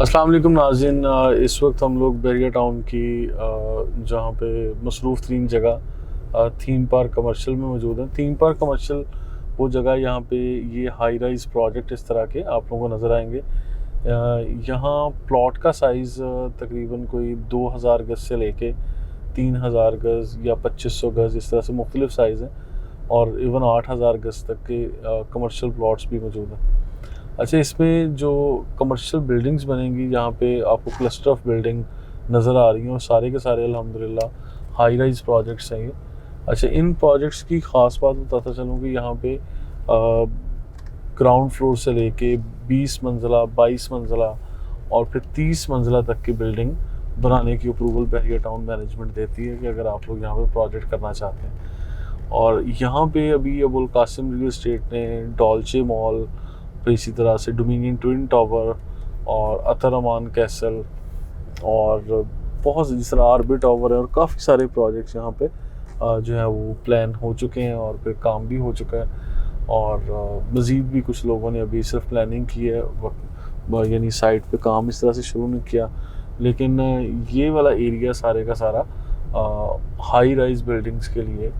अस्सलाम वालेकुम नाज़रीन। इस वक्त हम लोग बैरिया टाउन की जहाँ पे मसरूफ़ तरीन जगह थीम पार्क कमर्शियल में मौजूद है। थीम पार्क कमर्शियल वो जगह यहाँ पे ये हाई राइज़ प्रोजेक्ट इस तरह के आप लोगों को नज़र आएंगे। यहाँ प्लॉट का साइज़ तकरीबन कोई 2000 गज से लेके 3000 गज या 2500 गज इस तरह से मुख्तलिफ साइज़ हैं और इवन 8000 गज तक के कमर्शियल प्लॉट्स भी मौजूद हैं। अच्छा, इसमें जो कमर्शियल बिल्डिंग्स बनेंगी यहाँ पे आपको क्लस्टर ऑफ बिल्डिंग नज़र आ रही हैं और सारे के सारे अल्हम्दुलिल्लाह हाई राइज प्रोजेक्ट्स हैं ये। अच्छा, इन प्रोजेक्ट्स की ख़ास बात बताता चलूँ कि यहाँ पे ग्राउंड फ्लोर से लेके 20 मंजिला 22 मंजिला और फिर 30 मंजिला तक की बिल्डिंग बनाने की अप्रूवल बैरिया टाउन मैनेजमेंट देती है कि अगर आप लोग यहाँ पे प्रोजेक्ट करना चाहते हैं। और यहाँ पे अभी अबुल कासिम रियल एस्टेट ने डॉल्चे मॉल, फिर इसी तरह से डोमिनियन ट्विन टावर और अतर अमान कैसल और बहुत से जिस तरह आरबी टावर है और काफ़ी सारे प्रोजेक्ट्स यहाँ पे जो है वो प्लान हो चुके हैं और फिर काम भी हो चुका है। और मज़ीद भी कुछ लोगों ने अभी सिर्फ प्लानिंग की है, यानी साइट पे काम इस तरह से शुरू नहीं किया। लेकिन ये वाला एरिया सारे का सारा हाई राइज बिल्डिंग्स के लिए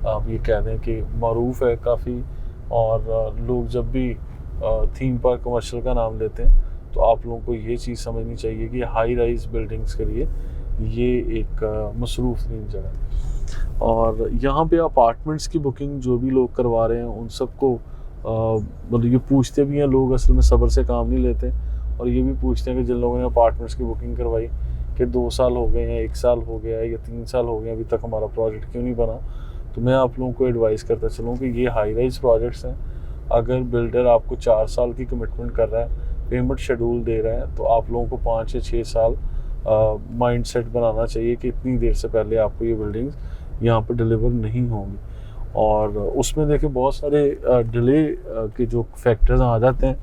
आप ये कह दें कि मरूफ है काफ़ी। और लोग जब भी थीम पार्क कमर्शियल का नाम लेते हैं तो आप लोगों को ये चीज़ समझनी चाहिए कि हाई राइज बिल्डिंग्स के लिए ये एक मसरूफ़ तरीन जगह है। और यहाँ पे अपार्टमेंट्स की बुकिंग जो भी लोग करवा रहे हैं उन सबको मतलब ये पूछते भी हैं लोग, असल में सब्र से काम नहीं लेते और ये भी पूछते हैं कि जिन लोगों ने अपार्टमेंट्स की बुकिंग करवाई कि 2 साल हो गए हैं, 1 साल हो गया है या 3 साल हो गए अभी तक हमारा प्रोजेक्ट क्यों नहीं बना। तो मैं आप लोगों को एडवाइस करता चलूँ कि ये हाई राइज प्रोजेक्ट्स हैं। अगर बिल्डर आपको 4 साल की कमिटमेंट कर रहा है, पेमेंट शेड्यूल दे रहा है, तो आप लोगों को 5 या 6 साल माइंड सेट बनाना चाहिए कि इतनी देर से पहले आपको ये बिल्डिंग्स यहाँ पर डिलीवर नहीं होंगी। और उसमें देखिए बहुत सारे डिले के जो फैक्टर्स आ जाते हैं।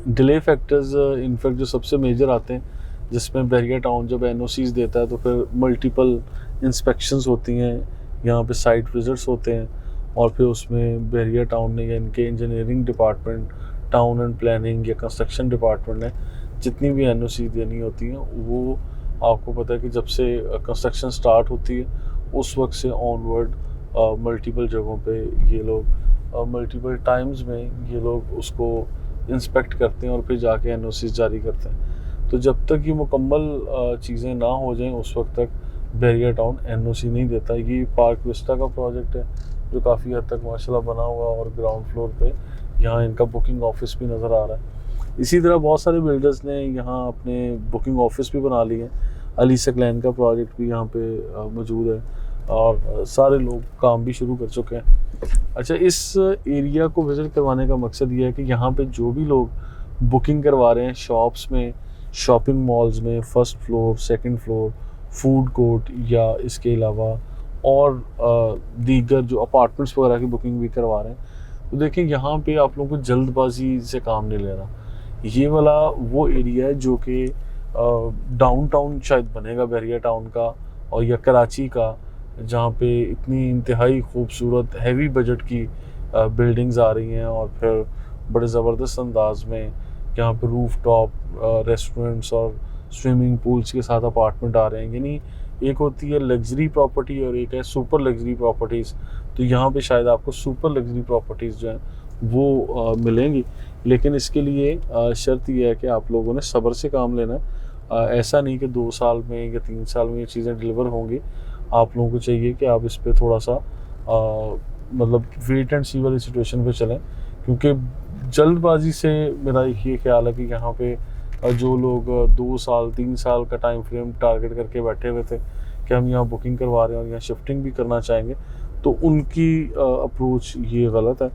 डिले फैक्टर्स इनफैक्ट जो सबसे मेजर आते हैं, जिसमें बैरिया टाउन जब एनओसीज देता है तो फिर मल्टीपल इंस्पेक्शंस होती हैं, यहाँ पे साइट विजिट्स होते हैं और फिर उसमें बैरिया टाउन ने या इनके engineering department, town and planning या कंस्ट्रक्शन डिपार्टमेंट ने जितनी भी एनओसी देनी होती हैं वो आपको पता है कि जब से कंस्ट्रक्शन स्टार्ट होती है उस वक्त से ऑनवर्ड मल्टीपल जगहों पे ये लोग मल्टीपल टाइम्स में ये लोग उसको इंस्पेक्ट करते हैं और फिर जाके एनओसी जारी करते हैं। तो जब तक ये मुकम्मल चीज़ें ना हो जाएं उस वक्त तक बैरिया टाउन एनओसी नहीं देता। ये पार्क विस्टा का प्रोजेक्ट है जो काफ़ी हद तक माशाल्लाह बना हुआ और ग्राउंड फ्लोर पे यहाँ इनका बुकिंग ऑफिस भी नज़र आ रहा है। इसी तरह बहुत सारे बिल्डर्स ने यहाँ अपने बुकिंग ऑफिस भी बना लिए हैं। अली सकलैन का प्रोजेक्ट भी यहाँ पे मौजूद है और सारे लोग काम भी शुरू कर चुके हैं। अच्छा, इस एरिया को विज़िट करवाने का मकसद ये है कि यहाँ पे जो भी लोग बुकिंग करवा रहे हैं शॉप्स में, शॉपिंग मॉल्स में, first floor, second floor, food court या इसके अलावा और दीगर जो अपार्टमेंट्स वगैरह की बुकिंग भी करवा रहे हैं, तो देखिए यहाँ पे आप लोगों को जल्दबाजी से काम नहीं लेना। ये वाला वो एरिया है जो कि डाउनटाउन शायद बनेगा बैरिया टाउन का और या कराची का, जहाँ पे इतनी इंतहाई खूबसूरत हैवी बजट की बिल्डिंग्स आ रही हैं और फिर बड़े ज़बरदस्त अंदाज में यहाँ पे रूफ टॉप रेस्टोरेंट्स और स्विमिंग पूल्स के साथ अपार्टमेंट आ रहे हैं। यानी एक होती है लग्जरी प्रॉपर्टी और एक है सुपर लग्जरी प्रॉपर्टीज़। तो यहाँ पे शायद आपको सुपर लग्जरी प्रॉपर्टीज़ जो हैं वो मिलेंगी, लेकिन इसके लिए शर्त यह है कि आप लोगों ने सब्र से काम लेना है। ऐसा नहीं कि 2 साल में या 3 साल में ये चीज़ें डिलीवर होंगी। आप लोगों को चाहिए कि आप इस पर थोड़ा सा मतलब वेट एंड सी वाली सिचुएशन पे चलें, क्योंकि जल्दबाजी से मेरा ये ख्याल है कि यहाँ पे जो लोग 2 साल 3 साल का टाइम फ्रेम टारगेट करके बैठे हुए थे कि हम यहाँ बुकिंग करवा रहे हैं और यहाँ शिफ्टिंग भी करना चाहेंगे, तो उनकी अप्रोच ये गलत है।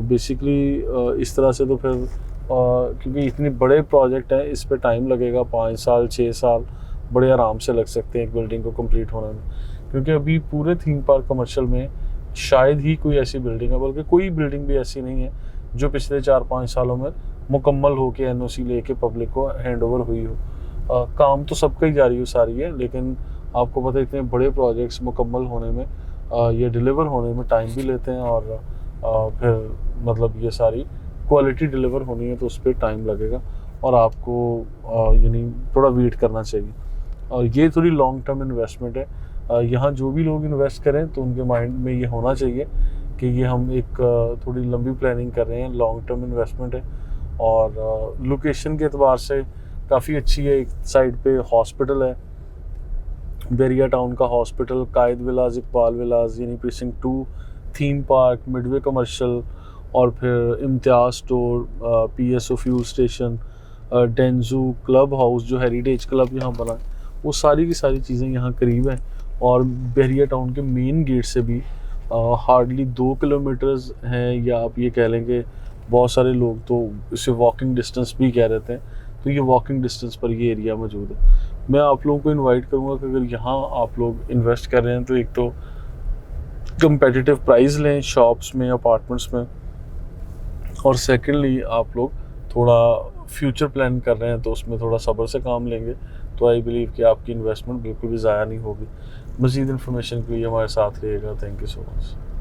बेसिकली इस तरह से तो फिर क्योंकि इतने बड़े प्रोजेक्ट हैं, इस पे टाइम लगेगा 5 साल 6 साल बड़े आराम से लग सकते हैं एक बिल्डिंग को कंप्लीट होने में। क्योंकि अभी पूरे थीम पार्क कमर्शियल में शायद ही कोई ऐसी बिल्डिंग है, बल्कि कोई बिल्डिंग भी ऐसी नहीं है जो पिछले 4-5 सालों में मुकम्मल हो के एनओसी लेके पब्लिक को हैंड ओवर हुई हो। काम तो सबका ही जारी हो सारी है, लेकिन आपको पता है इतने बड़े प्रोजेक्ट्स मुकम्मल होने में या डिलीवर होने में टाइम भी लेते हैं और फिर मतलब ये सारी क्वालिटी डिलीवर होनी है तो उस पर टाइम लगेगा। और आपको यानी थोड़ा वेट करना चाहिए। और ये थोड़ी लॉन्ग टर्म इन्वेस्टमेंट है। यहाँ जो भी लोग इन्वेस्ट करें तो उनके माइंड में ये होना चाहिए कि ये हम एक थोड़ी लंबी प्लानिंग कर रहे हैं, लॉन्ग टर्म इन्वेस्टमेंट है। और लोकेशन के एतबार से काफ़ी अच्छी है। एक साइड पे हॉस्पिटल है, बैरिया टाउन का hospital, Quaid village, Iqbal village यानी precinct 2, theme park, midway commercial, और फिर Imtiaz store, PSO fuel station, Danzoo, club house जो हेरिटेज क्लब यहाँ बना है, वो सारी की सारी चीज़ें यहाँ करीब हैं। और बैरिया टाउन के मेन गेट से भी हार्डली 2 किलोमीटर्स हैं, या आप ये कह लें कि बहुत सारे लोग तो इसे वॉकिंग डिस्टेंस भी कह देते हैं। तो ये वॉकिंग डिस्टेंस पर ये एरिया मौजूद है। मैं आप लोगों को इनवाइट करूँगा कि अगर यहाँ आप लोग इन्वेस्ट कर रहे हैं तो एक तो कंपेटिटिव प्राइस लें शॉप्स में, अपार्टमेंट्स में, और सेकेंडली आप लोग थोड़ा फ्यूचर प्लान कर रहे हैं तो उसमें थोड़ा सब्र से काम लेंगे तो आई बिलीव कि आपकी इन्वेस्टमेंट बिल्कुल भी ज़ाया नहीं होगी। मज़ीद इन्फॉर्मेशन के लिए हमारे साथ रहिएगा। Thank you so much.